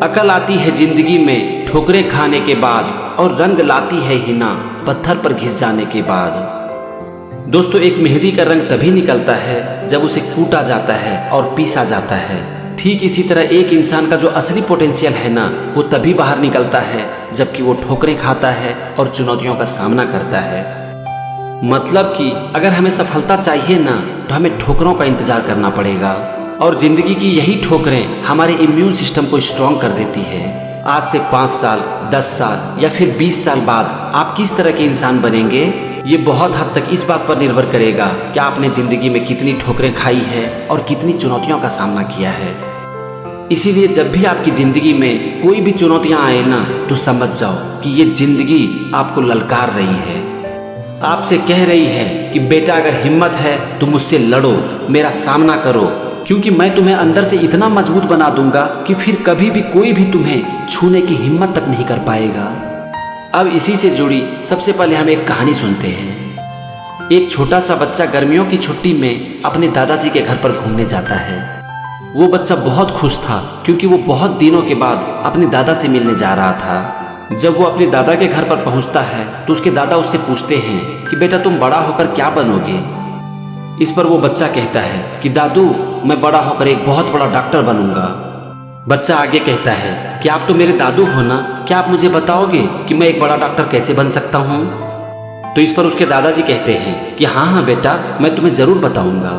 अकल आती है जिंदगी में ठोकरें खाने के बाद, और रंग लाती है हिना पत्थर पर घिस जाने के बाद। दोस्तों, एक मेहंदी का रंग तभी निकलता है जब उसे कूटा जाता है और पीसा जाता है। ठीक इसी तरह एक इंसान का जो असली पोटेंशियल है ना, वो तभी बाहर निकलता है जबकि वो ठोकरें खाता है और चुनौतियों का सामना करता है। मतलब कि अगर हमें सफलता चाहिए ना, तो हमें ठोकरों का इंतजार करना पड़ेगा। और जिंदगी की यही ठोकरें हमारे इम्यून सिस्टम को स्ट्रॉन्ग कर देती है। आज से 5 साल, 10 साल या फिर 20 साल बाद आप किस तरह के इंसान बनेंगे, ये बहुत हद तक इस बात पर निर्भर करेगा कि आपने जिंदगी में कितनी ठोकरें खाई है और कितनी चुनौतियों का सामना किया है। इसीलिए जब भी आपकी जिंदगी में कोई भी चुनौतियां आए ना, तो समझ जाओ कि ये जिंदगी आपको ललकार रही है, आपसे कह रही है कि बेटा, अगर हिम्मत है तो मुझसे लड़ो, मेरा सामना करो, क्योंकि मैं तुम्हें अंदर से इतना मजबूत बना दूंगा कि फिर कभी भी कोई भी तुम्हें छूने की हिम्मत तक नहीं कर पाएगा। अब इसी से जुड़ी सबसे पहले हम एक कहानी सुनते हैं। एक छोटा सा बच्चा गर्मियों की छुट्टी में अपने दादाजी के घर पर घूमने जाता है। वो बच्चा बहुत खुश था क्योंकि वो बहुत दिनों के बाद अपने दादा से मिलने जा रहा था। जब वो अपने दादा के घर पर पहुंचता है तो उसके दादा उससे पूछते हैं कि बेटा, तुम बड़ा होकर क्या बनोगे। इस पर वो बच्चा कहता है कि दादू, मैं बड़ा होकर एक बहुत बड़ा डॉक्टर बनूंगा। बच्चा आगे कहता है कि आप तो मेरे दादू हो ना, क्या आप मुझे बताओगे कि मैं एक बड़ा डॉक्टर कैसे बन सकता हूँ। तो इस पर उसके दादाजी कहते हैं कि हाँ हाँ बेटा, मैं तुम्हें जरूर बताऊंगा।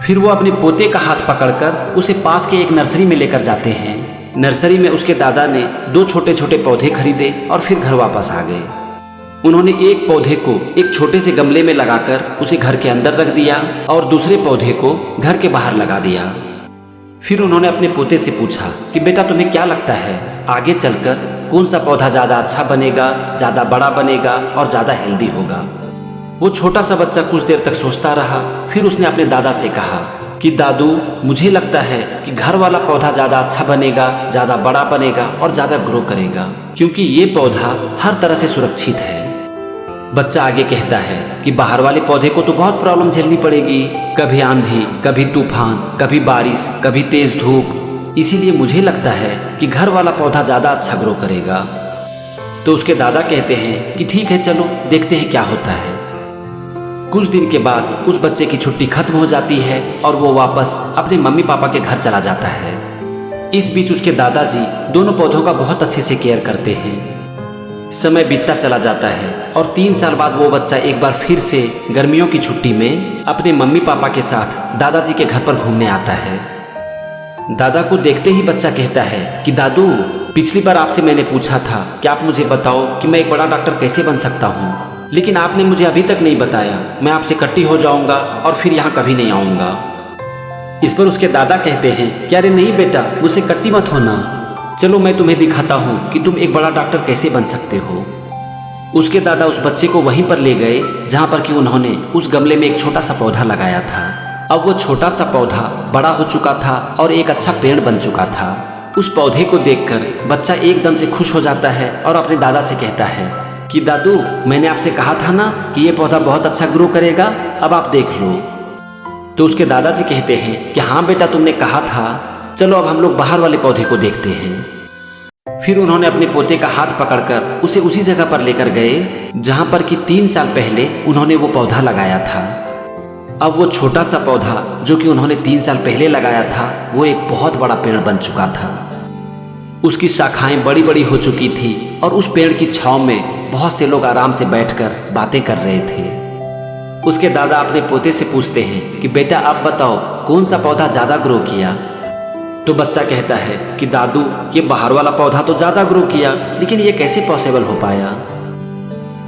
फिर वो अपने पोते का हाथ पकड़कर उसे पास के एक नर्सरी में लेकर जाते हैं। नर्सरी में उसके दादा ने 2 छोटे छोटे पौधे खरीदे और फिर घर वापस आ गए। उन्होंने एक पौधे को एक छोटे से गमले में लगाकर उसे घर के अंदर रख दिया और दूसरे पौधे को घर के बाहर लगा दिया। फिर उन्होंने अपने पोते से पूछा कि बेटा, तुम्हें क्या लगता है आगे चलकर कौन सा पौधा ज़्यादा अच्छा बनेगा, ज़्यादा बड़ा बनेगा और ज़्यादा हेल्दी होगा। वो छोटा सा बच्चा कुछ देर तक सोचता रहा। फिर उसने अपने दादा से कहा कि दादू, मुझे लगता है कि घर वाला पौधा ज़्यादा अच्छा बनेगा, ज़्यादा बड़ा बनेगा और ज़्यादा ग्रो करेगा, क्योंकि ये पौधा हर तरह से सुरक्षित है। बच्चा आगे कहता है कि बाहर वाले पौधे को तो बहुत प्रॉब्लम झेलनी पड़ेगी, कभी आंधी, कभी तूफान, कभी बारिश, कभी तेज धूप। इसीलिए मुझे लगता है कि घर वाला पौधा ज़्यादा अच्छा ग्रो करेगा। तो उसके दादा कहते हैं कि ठीक है, चलो देखते हैं क्या होता है। कुछ दिन के बाद उस बच्चे की छुट्टी खत्म हो जाती है और वो वापस अपने मम्मी पापा के घर चला जाता है। इस बीच उसके दादाजी दोनों पौधों का बहुत अच्छे से केयर करते हैं। समय बीतता चला जाता है और 3 साल बाद वो बच्चा एक बार फिर से गर्मियों की छुट्टी में अपने मम्मी पापा के साथ दादाजी के घर पर घूमने आता है। दादा को देखते ही बच्चा कहता है कि दादू, पिछली बार आपसे मैंने पूछा था कि आप मुझे बताओ कि मैं एक बड़ा डॉक्टर कैसे बन सकता हूँ, लेकिन आपने मुझे अभी तक नहीं बताया। मैं आपसे कट्टी हो जाऊंगा और फिर यहाँ कभी नहीं आऊंगा। इस पर उसके दादा कहते हैं कि अरे नहीं बेटा, मुझसे कट्टी मत होना, चलो मैं तुम्हें दिखाता हूँ कि तुम एक बड़ा डॉक्टर कैसे बन सकते हो। उसके दादा उस बच्चे को वहीं पर ले गए जहाँ पर कि उन्होंने उस गमले में एक छोटा सा पौधा लगाया था। अब वो छोटा सा पौधा बड़ा हो चुका था और एक अच्छा पेड़ बन चुका था। उस पौधे को देखकर बच्चा एकदम से खुश हो जाता है और अपने दादा से कहता है कि दादू, मैंने आपसे कहा था ना कि ये पौधा बहुत अच्छा ग्रो करेगा, अब आप देख लो। तो उसके दादाजी कहते हैं कि हाँ बेटा, तुमने कहा था, चलो अब हम लोग बाहर वाले पौधे को देखते हैं। फिर उन्होंने अपने पोते का हाथ पकड़कर उसे उसी जगह पर लेकर गए जहां पर कि 3 साल पहले उन्होंने वो पौधा लगाया था। अब वो छोटा सा पौधा जो कि उन्होंने 3 साल पहले लगाया था, वो एक बहुत बड़ा पेड़ बन चुका था। उसकी शाखाएं बड़ी बड़ी हो चुकी थी और उस पेड़ की छांव में बहुत से लोग आराम से बैठकर बातें कर रहे थे। उसके दादा अपने पोते से पूछते हैं कि बेटा, आप बताओ कौन सा पौधा ज्यादा ग्रो किया। तो बच्चा कहता है कि दादू, ये बाहर वाला पौधा तो ज्यादा ग्रो किया, लेकिन ये कैसे पॉसिबल हो पाया।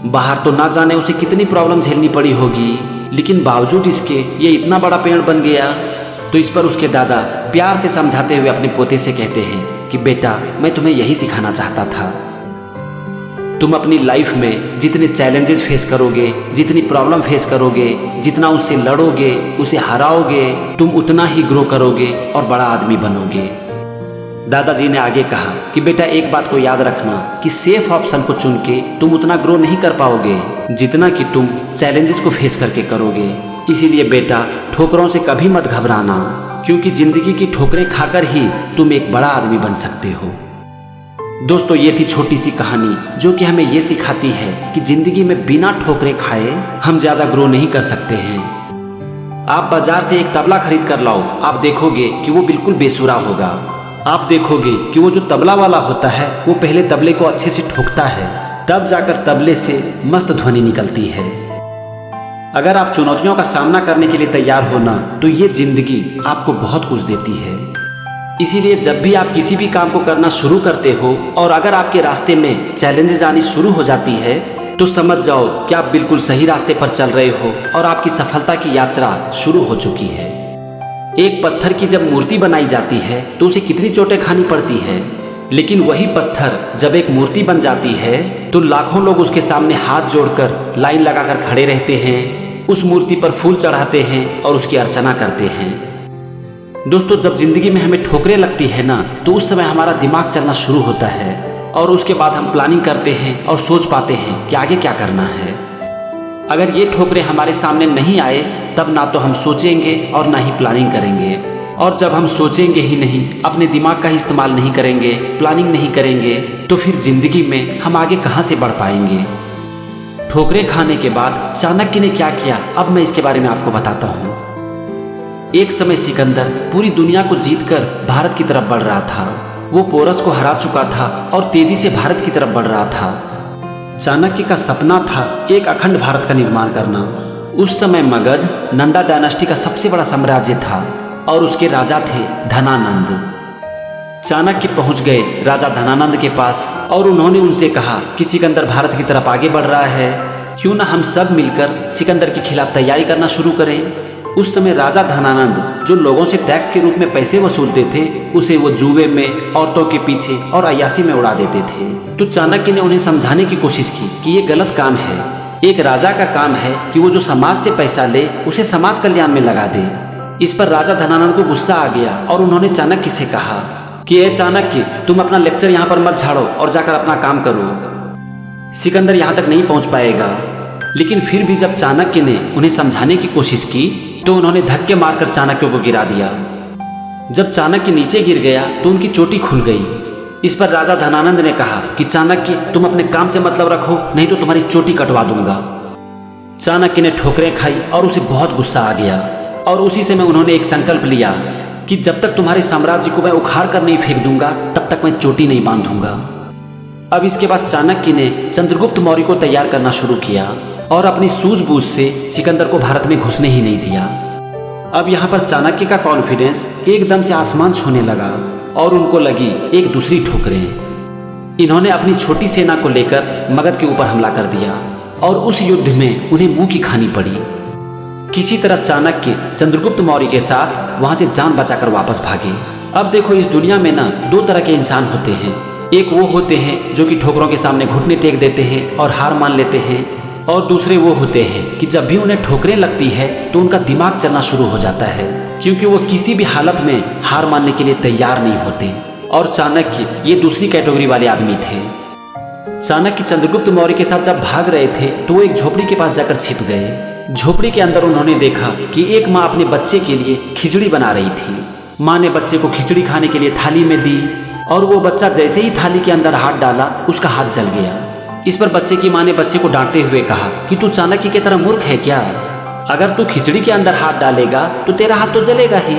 बाहर तो ना जाने उसे कितनी प्रॉब्लम झेलनी पड़ी होगी, लेकिन बावजूद इसके ये इतना बड़ा पेड़ बन गया। तो इस पर उसके दादा प्यार से समझाते हुए अपने पोते से कहते हैं कि बेटा, मैं तुम्हें यही सिखाना चाहता था। तुम अपनी लाइफ में जितने चैलेंजेस फेस करोगे, जितनी प्रॉब्लम फेस करोगे, जितना उससे लड़ोगे, उसे हराओगे, तुम उतना ही ग्रो करोगे और बड़ा आदमी बनोगे। दादाजी ने आगे कहा कि बेटा, एक बात को याद रखना कि सेफ ऑप्शन को चुन के तुम उतना ग्रो नहीं कर पाओगे जितना कि तुम चैलेंजेस को फेस करके करोगे। इसीलिए बेटा, ठोकरों से कभी मत घबराना, क्योंकि जिंदगी की ठोकरें खाकर ही तुम एक बड़ा आदमी बन सकते हो। दोस्तों ये थी छोटी सी कहानी जो कि हमें ये सिखाती है कि जिंदगी में बिना ठोकरें खाए हम ज्यादा ग्रो नहीं कर सकते हैं। आप बाजार से एक तबला खरीद कर लाओ, आप देखोगे कि वो बिल्कुल बेसुरा होगा। आप देखोगे कि वो जो तबला वाला होता है वो पहले तबले को अच्छे से ठोकता है, तब जाकर तबले से मस्त ध्वनि निकलती है। अगर आप चुनौतियों का सामना करने के लिए तैयार हो ना, तो ये जिंदगी आपको बहुत कुछ देती है। इसीलिए जब भी आप किसी भी काम को करना शुरू करते हो और अगर आपके रास्ते में चैलेंजेस आनी शुरू हो जाती है, तो समझ जाओ कि आप बिल्कुल सही रास्ते पर चल रहे हो और आपकी सफलता की यात्रा शुरू हो चुकी है। एक पत्थर की जब मूर्ति बनाई जाती है तो उसे कितनी चोटें खानी पड़ती है, लेकिन वही पत्थर जब एक मूर्ति बन जाती है तो लाखों लोग उसके सामने हाथ जोड़कर लाइन लगाकर खड़े रहते हैं, उस मूर्ति पर फूल चढ़ाते हैं और उसकी अर्चना करते हैं। दोस्तों जब जिंदगी में हमें ठोकरें लगती है ना, तो उस समय हमारा दिमाग चलना शुरू होता है और उसके बाद हम प्लानिंग करते हैं और सोच पाते हैं कि आगे क्या करना है। अगर ये ठोकरें हमारे सामने नहीं आए तब ना तो हम सोचेंगे और ना ही प्लानिंग करेंगे, और जब हम सोचेंगे ही नहीं, अपने दिमाग का ही इस्तेमाल नहीं करेंगे, प्लानिंग नहीं करेंगे, तो फिर जिंदगी में हम आगे कहाँ से बढ़ पाएंगे। ठोकरें खाने के बाद चाणक्य ने क्या किया, अब मैं इसके बारे में आपको बताता हूँ। एक समय सिकंदर पूरी दुनिया को जीतकर भारत की तरफ बढ़ रहा था। वो पोरस को हरा चुका था और तेजी से भारत की तरफ बढ़ रहा था। चाणक्य का सपना था एक अखंड भारत का निर्माण करना। उस समय मगध नंदा डायनेस्टी का सबसे बड़ा साम्राज्य था और उसके राजा थे धनानंद। चाणक्य पहुंच गए राजा धनानंद के पास और उन्होंने उनसे कहा कि सिकंदर भारत की तरफ आगे बढ़ रहा है, क्यों ना हम सब मिलकर सिकंदर के खिलाफ तैयारी करना शुरू करें। उस समय राजा धनानंद जो लोगों से टैक्स के रूप में पैसे वसूलते थे, उसे वो जुए में, औरतों के पीछे और अय्यासी में उड़ा देते थे। तो चाणक्य ने उन्हें समझाने की कोशिश की कि ये गलत काम है। एक राजा का काम है कि वो जो समाज से पैसा ले उसे समाज कल्याण में लगा दे। इस पर राजा धनानंद को गुस्सा आ गया और उन्होंने चाणक्य से कहा कि ए चाणक्य, तुम अपना लेक्चर यहाँ पर मत झाड़ो और जाकर अपना काम करो। सिकंदर यहाँ तक नहीं पहुँच पाएगा। लेकिन फिर भी जब चाणक्य ने उन्हें समझाने की कोशिश की तो उन्होंने धक्के मारकर चाणक्य को गिरा दिया। जब चाणक्य नीचे गिर गया तो उनकी चोटी खुल गई। इस पर राजा धनानंद ने कहा कि चाणक्य, तुम अपने काम से मतलब रखो, नहीं तो तुम्हारी चोटी कटवा दूंगा। चाणक्य ने ठोकरें खाई और उसे बहुत गुस्सा आ गया और उसी समय उन्होंने एक संकल्प लिया कि जब तक तुम्हारे साम्राज्य को मैं उखाड़ कर नहीं फेंक दूंगा तब तक मैं चोटी नहीं बांधूंगा। अब इसके बाद चाणक्य ने चंद्रगुप्त मौर्य को तैयार करना शुरू किया और अपनी सूझबूझ से सिकंदर को भारत में घुसने ही नहीं दिया। अब यहाँ पर चाणक्य का कॉन्फिडेंस एकदम से आसमान छूने लगा और उनको लगी एक दूसरी ठोकरें। इन्होंने अपनी छोटी सेना को लेकर मगध के ऊपर हमला कर दिया और उस युद्ध में उन्हें मुंह की खानी पड़ी। किसी तरह चाणक्य चंद्रगुप्त मौर्य के साथ वहां से जान बचाकर वापस भागे। अब देखो, इस दुनिया में ना दो तरह के इंसान होते हैं। एक वो होते हैं जो कि ठोकरों के सामने घुटने टेक देते हैं और हार मान लेते हैं, और दूसरे वो होते हैं कि जब भी उन्हें ठोकरें लगती है तो उनका दिमाग चलना शुरू हो जाता है, क्योंकि वो किसी भी हालत में हार मानने के लिए तैयार नहीं होते। और चाणक्य ये दूसरी कैटेगरी वाले आदमी थे। चाणक्य चंद्रगुप्त मौर्य के साथ जब भाग रहे थे तो वो एक झोपड़ी के पास जाकर छिप गए। झोपड़ी के अंदर उन्होंने देखा कि एक माँ अपने बच्चे के लिए खिचड़ी बना रही थी। माँ ने बच्चे को खिचड़ी खाने के लिए थाली में दी और वो बच्चा जैसे ही थाली के अंदर हाथ डाला उसका हाथ जल गया। इस पर बच्चे की माँ ने बच्चे को डांटते हुए कहा कि तू चाणक्य की तरह मूर्ख है क्या? अगर तू खिचड़ी के अंदर हाथ डालेगा तो तेरा हाथ तो जलेगा ही।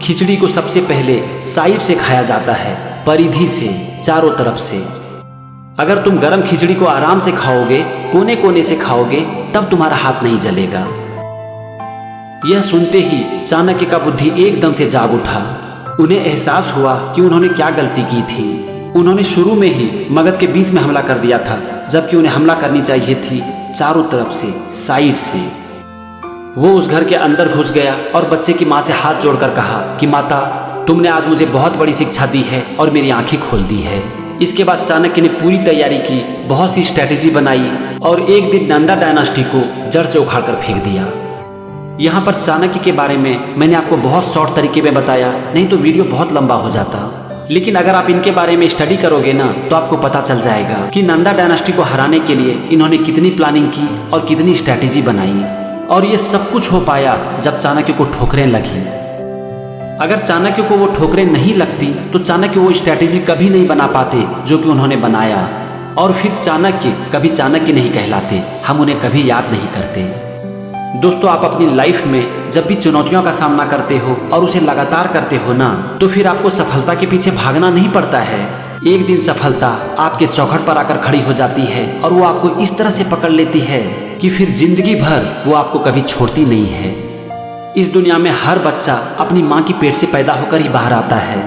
खिचड़ी को सबसे पहले साइड से खाया जाता है, परिधि से, चारों तरफ से। अगर तुम गरम खिचड़ी को आराम से खाओगे, कोने कोने से खाओगे, तब तुम्हारा हाथ नहीं जलेगा। यह सुनते ही चाणक्य का बुद्धि एकदम से जाग उठा। उन्हें एहसास हुआ कि उन्होंने क्या गलती की थी। उन्होंने शुरू में ही मगध के बीच में हमला कर दिया था, जबकि उन्हें हमला करनी चाहिए थी चारों तरफ से, साइड से। वो उस घर के अंदर घुस गया और बच्चे की माँ से हाथ जोड़कर कहा कि माता, तुमने आज मुझे बहुत बड़ी शिक्षा दी है और मेरी आंखें खोल दी है। इसके बाद चाणक्य ने पूरी तैयारी की, बहुत सी स्ट्रैटेजी बनाई और एक दिन नंदा डायनेस्टी को जड़ से उखाड़ कर फेंक दिया। यहाँ पर चाणक्य के बारे में मैंने आपको बहुत शॉर्ट तरीके में बताया, नहीं तो वीडियो बहुत लंबा हो जाता। लेकिन अगर आप इनके बारे में स्टडी करोगे ना तो आपको पता चल जाएगा कि नंदा डायनेस्टी को हराने के लिए इन्होंने कितनी प्लानिंग की और कितनी स्ट्रैटेजी बनाई। और ये सब कुछ हो पाया जब चाणक्य को ठोकरें लगी। अगर चाणक्य को वो ठोकरें नहीं लगती तो चाणक्य वो स्ट्रैटेजी कभी नहीं बना पाते जो कि उन्होंने बनाया, और फिर चाणक्य कभी चाणक्य नहीं कहलाते, हम उन्हें कभी याद नहीं करते। दोस्तों, आप अपनी लाइफ में जब भी चुनौतियों का सामना करते हो और उसे लगातार करते हो ना, तो फिर आपको सफलता के पीछे भागना नहीं पड़ता है। एक दिन सफलता आपके चौखट पर आकर खड़ी हो जाती है और वो आपको इस तरह से पकड़ लेती है कि फिर जिंदगी भर वो आपको कभी छोड़ती नहीं है। इस दुनिया में हर बच्चा अपनी माँ की पेट से पैदा होकर ही बाहर आता है,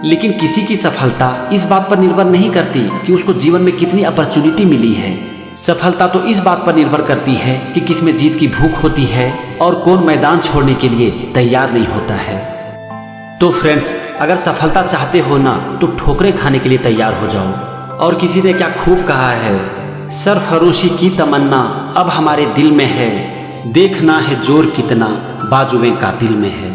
लेकिन किसी की सफलता इस बात पर निर्भर नहीं करती कि उसको जीवन में कितनी अपॉर्चुनिटी मिली है। सफलता तो इस बात पर निर्भर करती है कि किसमें जीत की भूख होती है और कौन मैदान छोड़ने के लिए तैयार नहीं होता है। तो फ्रेंड्स, अगर सफलता चाहते हो ना तो ठोकरें खाने के लिए तैयार हो जाओ। और किसी ने क्या खूब कहा है, सरफरोशी की तमन्ना अब हमारे दिल में है, देखना है जोर कितना बाजुएं कातिल में है।